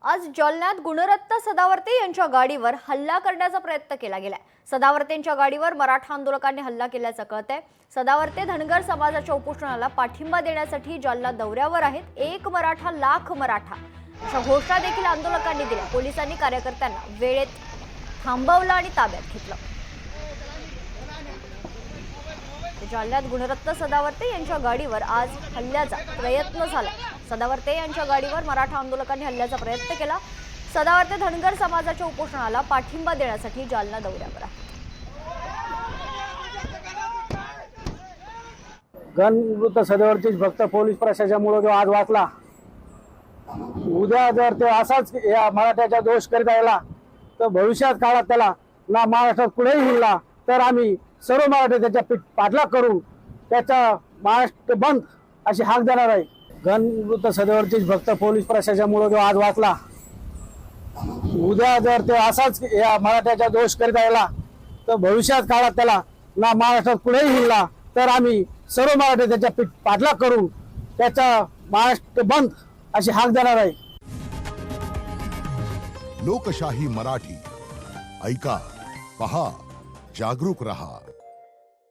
आज जालन्यात गुणरत्न सदावर्ते यांच्या गाडीवर हल्ला करण्याचा प्रयत्न केला गेलाय। सदावर्तेंच्या गाडीवर मराठा आंदोलकांनी हल्ला केल्याचं कळतंय। सदावर्ते धनगर समाजाच्या उपोषणाला पाठिंबा देण्यासाठी जालना दौऱ्यावर आहेत। एक मराठा लाख मराठा अशा घोषणा देखील आंदोलकांनी दिल्या। पोलिसांनी कार्यकर्त्यांना वेळेत थांबवलं आणि ताब्यात घेतलं। जालन्यात गुणरत्न सदावर्ते यांच्या गाडीवर आज हल्ल्याचा प्रयत्न झाला। सदावर्ते यांच्या गाडीवर मराठा आंदोलकांनी हल्ल्याचा प्रयत्न केला। सदावर्ते धनगर समाजाच्या उपोषणाला पाठिंबा देण्यासाठी जालना दौऱ्यावर आहे। गणमृत सदावर्ती फक्त पोलीस प्रशासनामुळे जो आज वाचला, उद्या जर ते असाच या मराठ्याचा दोष करीत राहिला तर भविष्यात काळात त्याला ना महाराष्ट्रात कुठेही हिंडला तर आम्ही सर्व मराठी त्याच्या पाठलाग करू, त्याचा महाराष्ट्र बंद अशी हाक देणार आहे। गणमृत सदावर्ती फक्त पोलीस प्रशासनामुळे जो आज वाचला, उद्या जर ते असाच या मराठ्याचा दोष करीत राहिला तर भविष्यात काळात त्याला ना महाराष्ट्रात कुठेही हिंडला तर आम्ही सर्व मराठी त्याच्या पाठलाग करू, त्याचा महाराष्ट्र बंद अशी हाक देणार आहे। लोकशाही मराठी ऐका, पहा, जागरूक रहा।